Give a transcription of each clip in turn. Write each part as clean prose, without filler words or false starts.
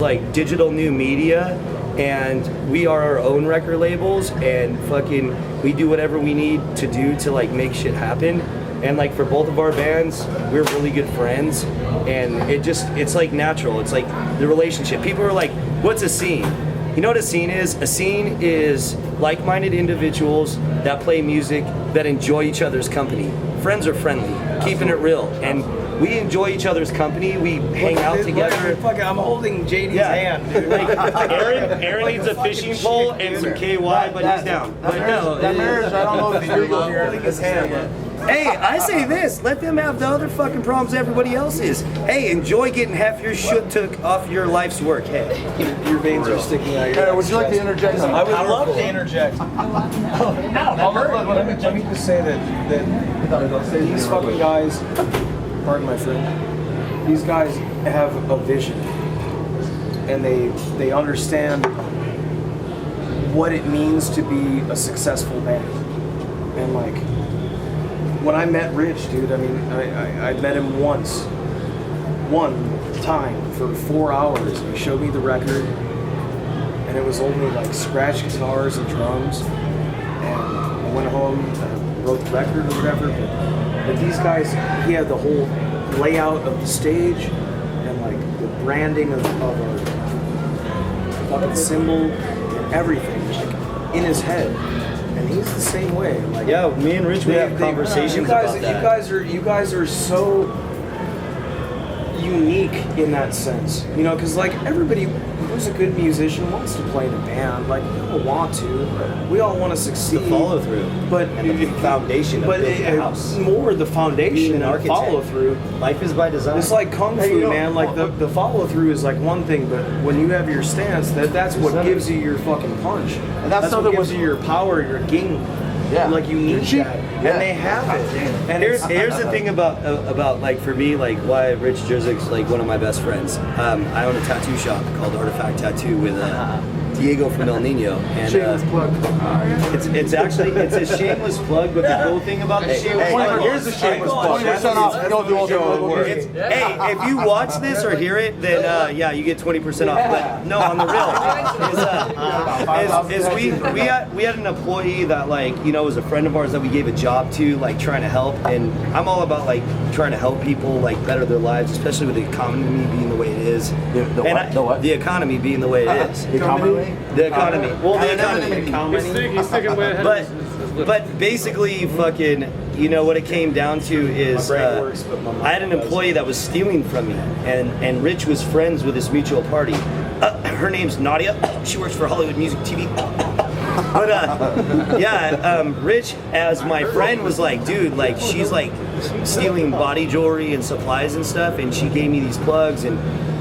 like digital new media, and we are our own record labels, and fucking we do whatever we need to do to like make shit happen. And like for both of our bands, we're really good friends, and it's like natural. It's like the relationship. People are like, what's a scene? You know what a scene is? A scene is like-minded individuals that play music, that enjoy each other's company. Friends are friendly, keeping it real. And we enjoy each other's company. We hang out together. Fucking, I'm holding JD's hand, dude. Like Aaron needs a fishing pole and some KY, but he's down. But no, that marriage, I don't know if it's legal here. Holding his hand. Hey, I say this, let them have the other fucking problems everybody else is. Hey, enjoy getting half your shit took off your life's work. Hey. Your veins are sticking out. Hey, would you like to interject? I would love to interject. Let me just say that these fucking guys, pardon my friend, these guys have a vision, and they understand what it means to be a successful band. And like, when I met Rich, dude, I mean, I met him one time for 4 hours. He showed me the record, and it was only like scratch guitars and drums. And I went home and wrote the record or whatever. But these guys, he had the whole layout of the stage and like the branding of a fucking symbol and everything, like in his head. And he's the same way. Like, yeah, me and Rich, we have conversations about that. You guys are so unique in that sense, you know, because like everybody who's a good musician wants to play in a band. Like we all want to, we all want to succeed. The follow through, but and the foundation. But of the house. More the foundation and follow through. Life is by design. It's like kung fu, man. Like the follow through is like one thing, but when you have your stance, that's what gives you your fucking punch. And that's what gives you your power, your ging. Yeah. Like you need that, and they have it. And here's the thing about like for me, like why Rich Jerzik's like one of my best friends. I own a tattoo shop called Artifact Tattoo with Diego from El Nino, and Shameless plug. it's actually a shameless plug. But the cool thing about the shameless plug, here's the shameless plug. 20% off. Don't do all the hey, if you watch this or hear it, then yeah, you get 20% off. But no, on the real, we had an employee that like was a friend of ours that we gave a job to, like trying to help. And I'm all about like trying to help people like better their lives, especially with the economy being the way it is. The what? The economy being the way it is. The economy? The economy. Well, the economy. He's sticking way ahead. But basically, fucking, what it came down to is I had an employee that was stealing from me, and Rich was friends with this mutual party. Her name's Nadia. She works for Hollywood Music TV. But Rich, as my friend, was like, dude, like she's like stealing body jewelry and supplies and stuff, and she gave me these plugs, and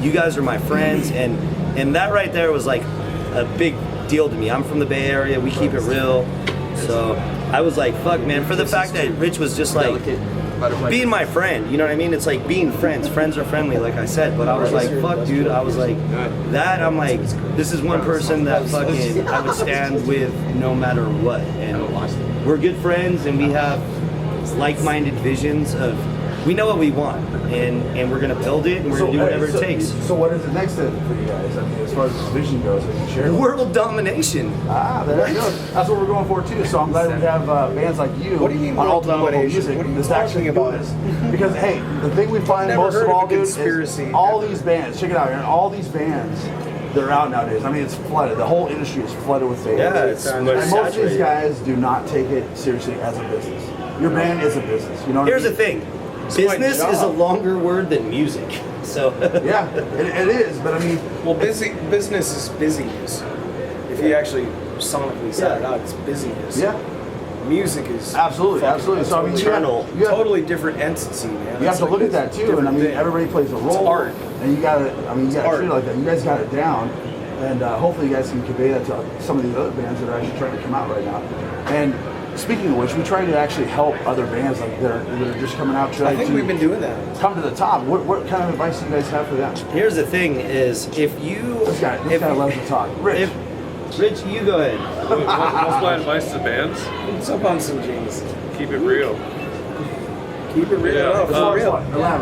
you guys are my friends, and that right there was like a big deal to me. I'm from the Bay Area. We keep it real. So I was like, fuck, man, for the fact that Rich was just like being my friend, you know what I mean? It's like being friends. Friends are friendly, like I said. But I was like, fuck, dude. I was like, I'm like, this is one person that fucking I would stand with no matter what. And we're good friends, and we have like-minded visions of, we know what we want, and we're gonna build it, and we're gonna do whatever it takes. So what is the next step for you guys? I mean, as far as this vision goes, can you share? World domination. There you go. That's what we're going for too. So I'm glad we have bands like you. What do you mean on world Ultimate Level domination? Music. What are you That's talking actually about? doing this. Because hey, the thing we find Never most heard of of all, a dude, conspiracy. is all these bands. Check it out, Aaron. All these bands. They're out nowadays. I mean, it's flooded. The whole industry is flooded with bands. Yeah, it's and most of these guys do not take it seriously as a business. Your band is a business. You know what Here's I mean? the thing. Business is a longer word than music. So yeah, it is. But I mean, well, business is busyness. If you actually sonically say it out, it's busyness. Yeah. Music is absolutely. So I mean, you have totally different entity, man. You have to look at that too, and I mean, everybody plays a role. It's art. And you gotta treat it like that. You guys got it down, and hopefully you guys can convey that to some of these other bands that are actually trying to come out right now. And speaking of which, we try to actually help other bands like that are just coming out. I think we've been doing that. Come to the top. What kind of advice do you guys have for them? Here's the thing: is if you this guy loves to talk. Rich, you go ahead. What's my advice to bands? It's up on some jeans. Keep it real. Keep it real. Yeah. No, for real.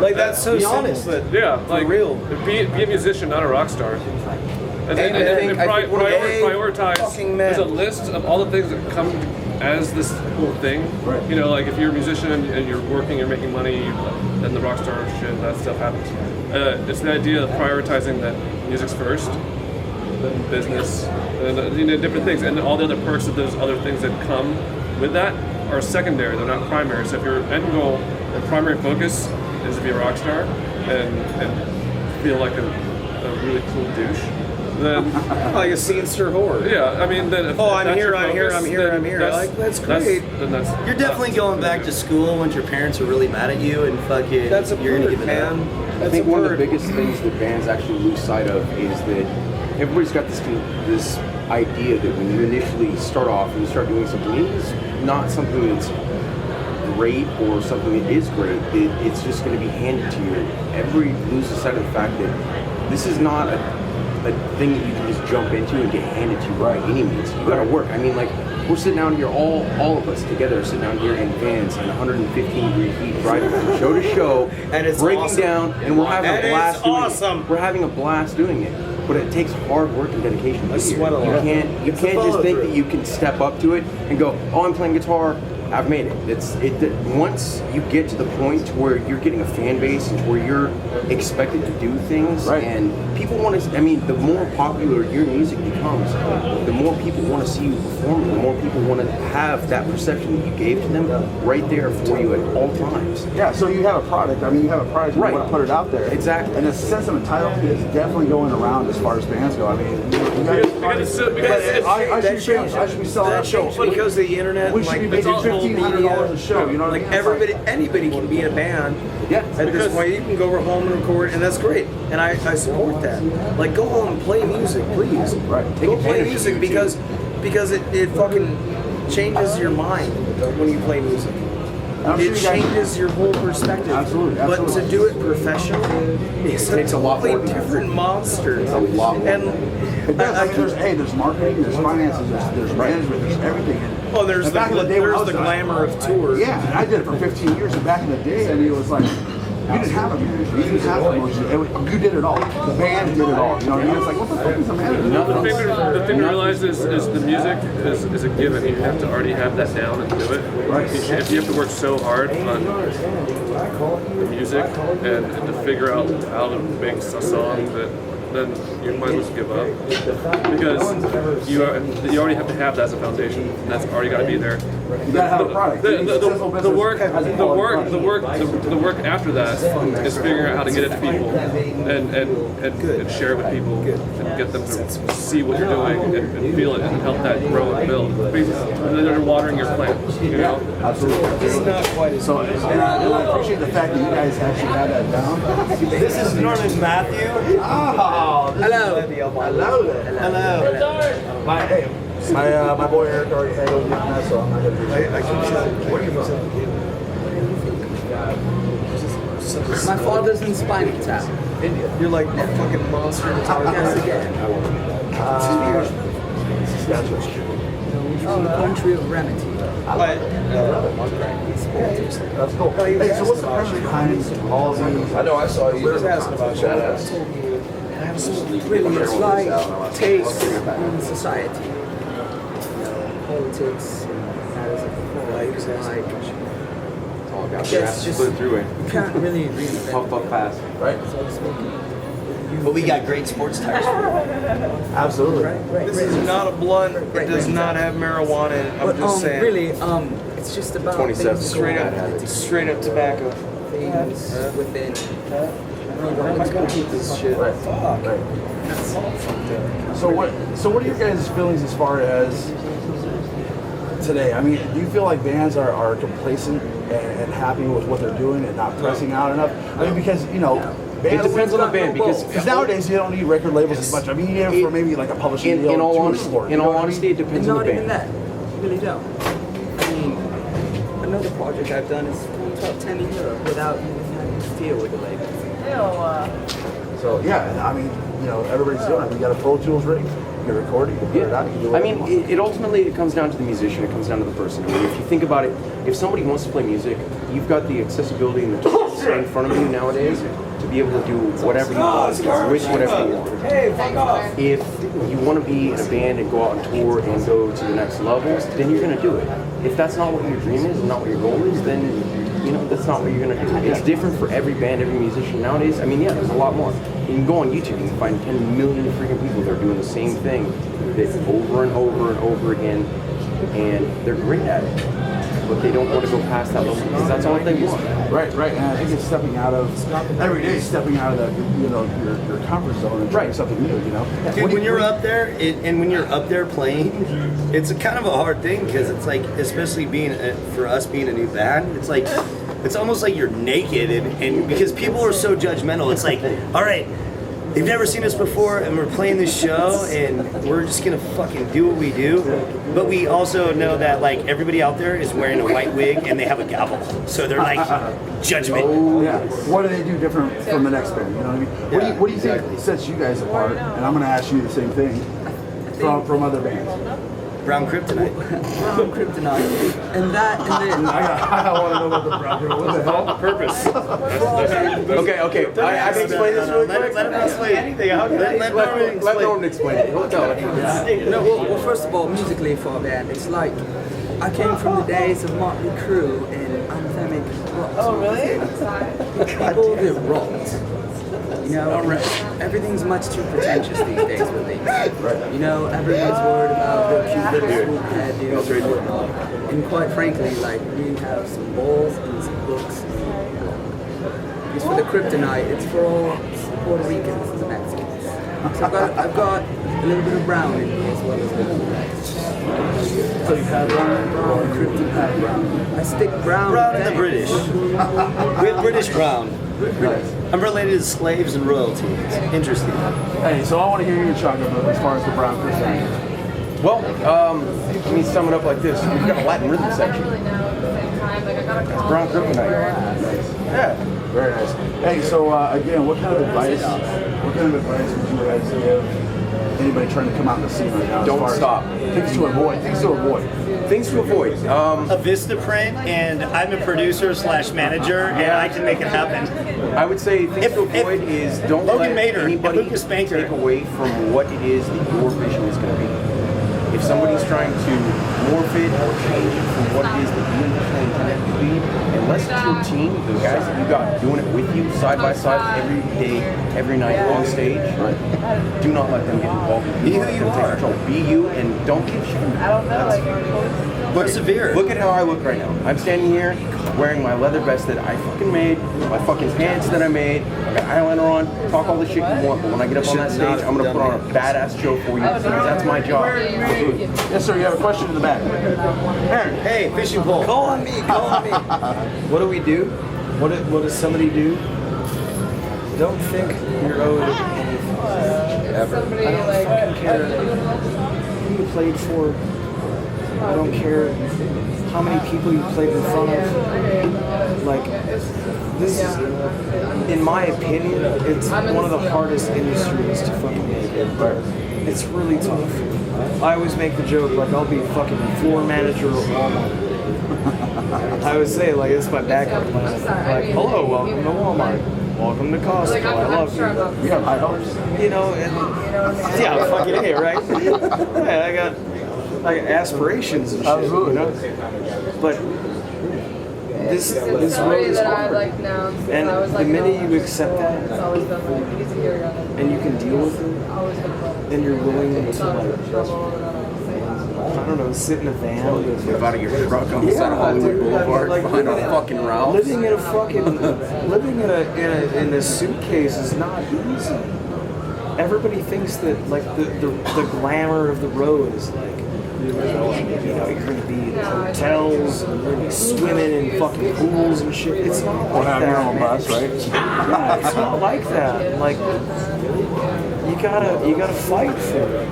Like that's so Be simple, honest. but Yeah, like real. Be a musician, not a rock star. And then prioritize. There's a list of all the things that come as this whole thing. Right. You know, like if you're a musician and you're working, you're making money, then the rock star shit, that stuff happens. It's the idea of prioritizing that music's first, then business, and different things, and all the other perks of those other things that come with that are secondary. They're not primary. So if your end goal and primary focus is to be a rock star and feel like a really cool douche, then like a sinister whore. yeah, I mean, then if I'm that's here, your I'm here, focus, I'm here, then I'm here. Like, that's great. Then You're definitely going back to school once your parents are really mad at you and fucking. That's a you're gonna perk, give it up. man. I think one of the biggest things that bands actually lose sight of is that everybody's got this idea that when you initially start off and you start doing something, it is not something that's great or something that is great. It's just going to be handed to you. Everybody loses sight of the fact that this is not a thing that you can just jump into and get handed to you by any means. You got to work. I mean, like, we're sitting down here, all of us together, are sitting down here in vans in 115-degree heat, driving from show to show, And it's breaking awesome. down, and we're having And a blast it's doing awesome. it. We're having a blast doing it, but it takes hard work and dedication. I sweat a lot. You can't just think that you can step up to it and go, oh, I'm playing guitar, I've made it. Once you get to the point to where you're getting a fan base and to where you're expected to do things, Right. and people want to. I mean, the more popular your music becomes, the more people want to see you perform. The more people want to have that perception that you gave to them right there for you at all times. Yeah, so you have a product. I mean, you have a product. You Right. want to put it out there. Exactly. And the sense of entitlement is definitely going around as far as bands go. I mean, you guys, I should be selling That that show. changed because of the internet. We and, should be like, making it's all $1,500 a show. You know what I like mean? It's everybody, anybody can be in a band. Yeah. At this point, you can go home and record, and that's great. And I support that. Like, go home and play music, please. Right. Take Go play advantage of music it, too. because it fucking changes your mind when you play music. I'm sure It you guys- changes your whole perspective. Absolutely, But absolutely. to do it professionally is a takes a lot totally more time. different monster. It's a lot more And It does. I mean, there's marketing, there's finances, there's management, there's everything. well, there's And back in the day when I there's was the glamour of tours. Yeah, and I did it for 15 years, and back in the day, I mean, it was like, you didn't have a manager, you didn't have promotion, you did it all. The band did it all, you know what I mean? It's like, what the fuck is a manager? The thing to realize is the music is a given. You have to already have that down and do it. Right. If you have to work so hard on the music and to figure out how to make a song, then you might as well just give up, because you already have to have that as a foundation. That's already got to be there. You gotta have a product. The work after that is figuring out how to get it to people and share it with people and get them to see what you're doing and feel it and help that grow and build. And then they're watering your plant, you know? Absolutely. It's not quite as So, and I appreciate the fact that you guys actually have that down. This is Norman Matthew. Oh, hello. hello there. Hello. My boy Eric already handled that, so I'm not gonna do that. Where are you from? My father's in spinal tap. You're like a fucking monster guitar player. From the country of Remedy. That's cool. Hey, so what's the premise behind all these? I know, I saw you. Just asking about you. Really, it's like taste in society. Politics, matters of like All got Yes, your ass just- split through it. you can't really reinvent Puff up fast. Right? But we got great sports tires for you. Absolutely. This is not a blunt. It does not have marijuana in it. I'm But just saying. really, it's just about 27 things Straight up tobacco. things within. I'm gonna keep this shit. Fuck. So what are your guys' feelings as far as today? I mean, do you feel like bands are complacent and happy with what they're doing and not pressing out enough? I mean, because It depends on the band because nowadays you don't need record labels as much. I mean, you need it for maybe like a publishing deal. in all tour honesty, support, in you know all what I mean? honesty, it depends on Not the even band. that. You really don't. I mean, another project I've done is top 10 in Europe without even having to deal with the label. So yeah, and I mean, everybody's doing it. We got a Pro Tools rig. can record it, you can put it out, you can do I whatever mean, you want. it ultimately it comes down to the musician. It comes down to the person. I mean, if you think about it, if somebody wants to play music, you've got the accessibility and the tools in front of you nowadays to be able to do whatever you want with whatever you want. If you want to be in a band and go out on tour and go to the next level, then you're going to do it. If that's not what your dream is and not what your goal is, then that's not what you're going to do. It's different for every band, every musician nowadays. I mean, yeah, there's a lot more. You can go on YouTube, you can find 10 million freaking people that are doing the same thing over and over and over again, and they're great at it. But they don't want to go past that level because that's all they want. Right. And I think it's stepping out of every day, stepping out of the your comfort zone and trying something new. Dude, when you're up there and when you're up there playing, it's a kind of a hard thing because it's like, especially for us being a new band, it's like it's almost like you're naked and because people are so judgmental. It's like, all right, they've never seen us before and we're playing this show and we're just gonna fucking do what we do. But we also know that like everybody out there is wearing a white wig and they have a gavel. So they're like judgment. Yeah. What do they do different from the next band? You know what I mean? What do you think sets you guys apart? And I'm gonna ask you the same thing from other bands. Brown Kryptonite. Brown Kryptonite. And then I want to know about the brown. What the hell? Purpose. Okay. I can explain this really quick. Let him explain anything. Let Norman explain it. well, first of all, musically for a band, it's like I came from the days of Motley Crue and anthemic rock. Oh, really? People get rocked. Everything's much too pretentious these days with things. Everyone's worried about the cute little swoop head, and whatnot. And quite frankly, like, we have some balls and some hooks. Because for the Kryptonite, it's for all Puerto Ricans and Mexicans. So I've got a little bit of brown in me as well as a little bit of red. So you have brown, Kryptonite brown. I stick brown. Brown and the British. We have British brown. I'm related to slaves and royalty. It's interesting. Hey, so I want to hear your chunk of it as far as the brown Kryptonite. Well, let me sum it up like this. We've got a Latin rhythm section. Brown Kryptonite. Yeah. Very nice. Hey, so again, what kind of advice would you guys give anybody trying to come out in the scene right now? Don't stop. Things to avoid. Things to avoid. A Vistaprint, and I'm a producer / manager, and I can make it happen. I would say things to avoid is don't Logan let Mader and anybody Lucas Banker take away from what it is that your vision is going to be. If somebody's trying to morph it or change it from what it is that you initially intended to be, unless it's your team, the guys that you got doing it with you side by side every day, every night on stage, do not let them get involved. Be who you are. Be you and don't give shit. Persevere. Look at how I look right now. I'm standing here wearing my leather vest that I fucking made, my fucking pants that I made, I got eyeliner on, talk all the shit you want, but when I get up on that stage, I'm gonna put on a badass show for you because that's my job. Yes, sir. You have a question in the back. Aaron. Hey, fishing pole. Call on me. What do we do? What does somebody do? Don't think you're owed anything. Ever. I don't fucking care who you played for. I don't care how many people you played in front of. Like, this is, in my opinion, it's one of the hardest industries to fucking make. It's really tough. I always make the joke, like, I'll be a fucking floor manager of Walmart. I would say, like, it's my background plan. Like, hello, welcome to Walmart. Welcome to Costco. I love you. You have high hopes. And yeah, fucking A, right? Yeah, I got aspirations and shit. Absolutely. But this road is hard. And the minute you accept that, and you can deal with it, and you're willing to, I don't know, sit in a van with Move out of your truck on the side of Hollywood Boulevard behind a fucking Ralph's. living in a suitcase is not easy. Everybody thinks that like the glamour of the road is like, you're gonna be in hotels and you're gonna be swimming in fucking pools and shit. It's not like Have that. your own man. bus, right? Yeah, it's not like that. Like, you gotta fight for it.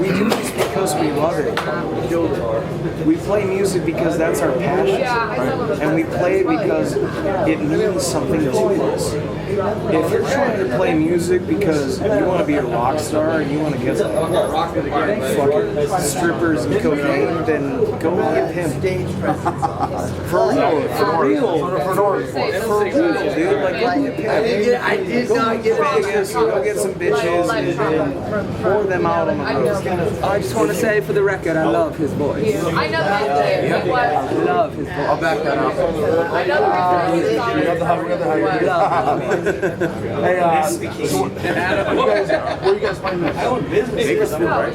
We do this because we love it. We play music because that's our passion, and we play it because it means something to us. If you're trying to play music because you want to be a rock star and you want to get fucking strippers and cocaine, then go get pimped. For real, dude. Like, go get pimped. I did Go not to get Vegas, go get some bitches, and pour them out on the road. I just want to say for the record, I love his voice. I know that. I love his voice. I'll back that up. I know Hey, so where are you guys playing next? I own business. Bakersfield, right?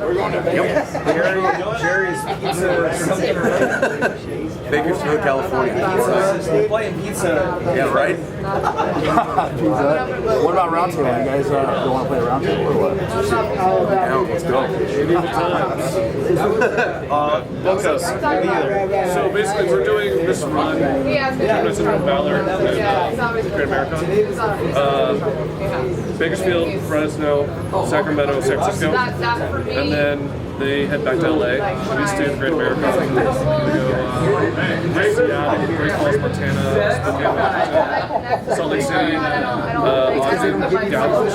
We're going to Vegas. Jerry's Pizza. Bakersfield, California. We're playing pizza. Yeah, right? What about Roundtable? You guys don't want to play Roundtable or what? Yeah, let's go. So basically, we're doing this run. It's in Valor and Great America. Bakersfield, Fresno, Sacramento, San Francisco, and then they head back to LA. We stay at Great America. We go Seattle, Great Falls, Montana, Spokane, Salt Lake City, Austin, Dallas.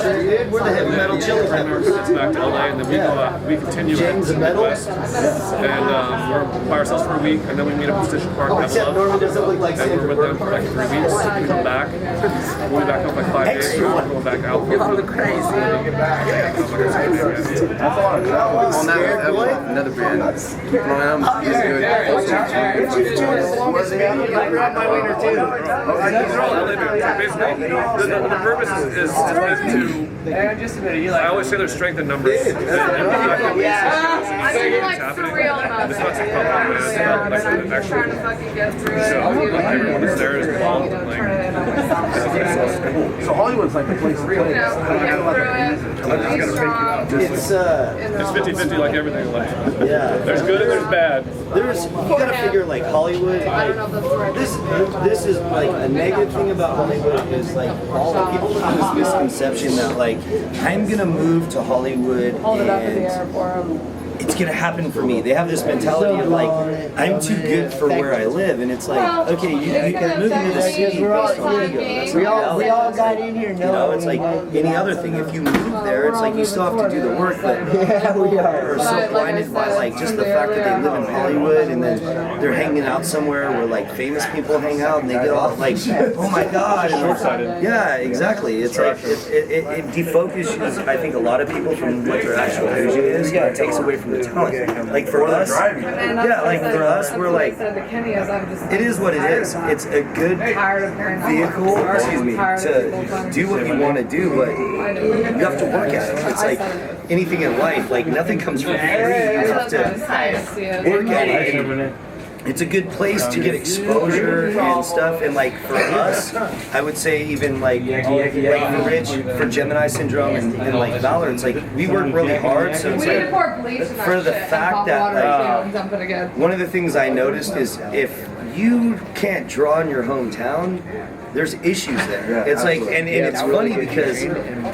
We're the heavy metal chili Great America gets back to LA, and then we go we continue to the Midwest, and we're by ourselves for a week, and then we meet up at Station Park. That's love. doesn't look like And we're with them for like 3 weeks. We come back. We'll be back up like 5 days. We're going back out. Y'all look crazy. On that, another band. Graham is good. grab my wiener too. Basically, the purpose is to. I always say there's strength in numbers. I mean, like, for real about It's not that. just public, it's about like I'm actually. trying to fucking get through it. So everyone is there is involved. Like, So Hollywood's like the place to play. Get through it. Be strong. It's it's 50-50 like everything in life. yeah. There's good and there's bad. There's you gotta figure like Hollywood. I don't know if that's the right This is like a negative thing about Hollywood is like all the people have this misconception that like I'm gonna move to Hollywood Hold it up in the and air for him. it's gonna happen for me. They have this mentality of like I'm too good for where I live, and it's like okay, you can move into the city based on ego. That's not We all reality. got in here You know, it's like any other thing. If you move there, it's like you still have to do the work, but people are so blinded by like just the fact that they live in Hollywood and then they're hanging out somewhere where like famous people hang out and they get all like, oh my god, and yeah, exactly. It's like it defocuses, I think, a lot of people from what their actual vision is, and it takes away from the talent. Like for us, yeah, like for us, we're like, it is what it is. It's a good vehicle, excuse me, to do what you want to do, but you have to work at it. It's like anything in life, like nothing comes for free. You have to work at it. And it's a good place to get exposure and stuff. And like for us, I would say even like for Rich, for Gemini Syndrome and like Valor, it's like we work really hard. So it's like for the fact that like one of the things I noticed is if you can't draw in your hometown, there's issues there. It's like, and it's funny because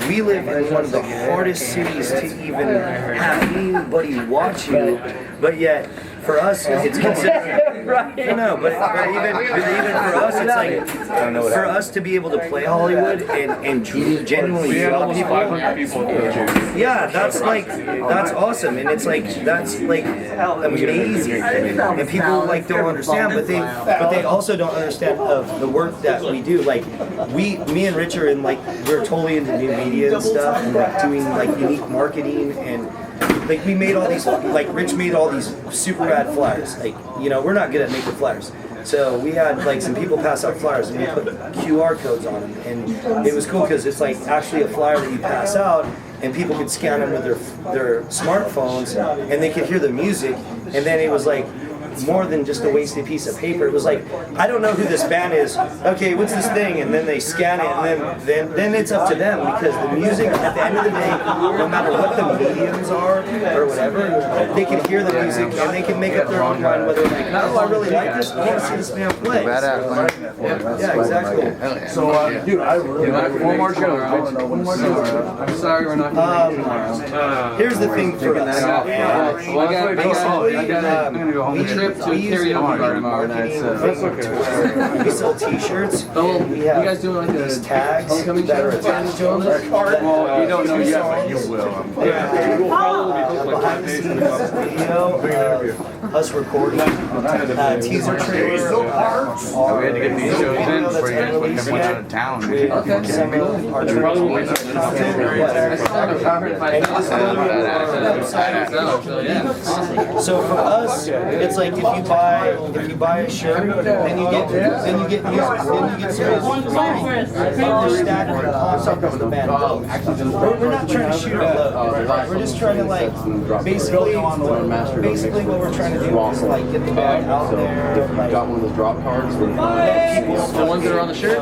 we live in one of the hardest cities to even have anybody watch you, but yet for us, it's considered. No, but even for us, it's like for us to be able to play Hollywood and genuinely draw people. Yeah, that's awesome, and it's like that's like amazing, and people like don't understand, but they also don't understand of the work that we do. Like me and Rich are in like we're totally into new media and stuff, and like doing like unique marketing and. Like we made all these, like Rich made all these super rad flyers. Like, you know, we're not good at making flyers. So we had like some people pass out flyers and we put QR codes on them. And it was cool because it's like actually a flyer that you pass out and people could scan them with their smartphones and they could hear the music. And then it was like, more than just a wasted piece of paper. It was like, I don't know who this band is. Okay, what's this thing? And then they scan it, and then it's up to them, because the music, at the end of the day, no matter what the mediums are or whatever, they can hear the music and they can make up their own mind whether like, oh, I really like this. I want to see this band play. Yeah, exactly. So, dude, I really one more show. One more show. I'm sorry, we're not going to Here's the thing for us. We trip to karaoke tomorrow night. We sell T-shirts. We have You guys doing like these a tags homecoming that are show? attached to them. Well, you don't know yet, but you will. Behind the scenes video of us recording teaser trailers. We had to get these shows in before you guys went out of town. Some of our So for us, it's like if you buy a shirt, then you get music, then you get service. There's stacked concept of the band. We're not trying to shoot our load. We're just trying to like basically what we're trying to do is like get the band out there. Like, Got one of those drop cards. people The ones that are on the shirt?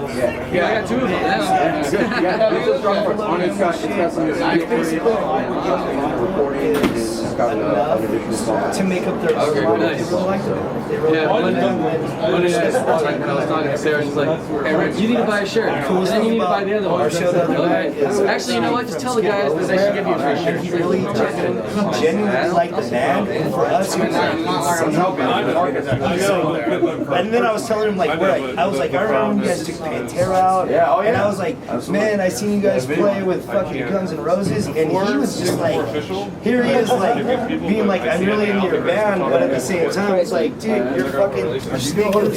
Yeah, I got 2 of them now. Those drop cards. It's got some enough to make up their own. They really like them. They really Yeah, like when them. I was talking to Sarah, she's like, hey Rich, you need to buy a shirt. And then you need to buy the other one. Our show the other night is Actually, you know what? Just tell the guys that they should give you a free shirt. he really genuinely liked the band, and for us, he was like, and then I was telling him like, I was like, I remember when you guys took Pantera out, and I was like, man, I seen you guys play with fucking Guns N' Roses, and he was just like, here he is like being like, I'm really into your band, but at the same time, it's like, dude, you're fucking, you're speakers.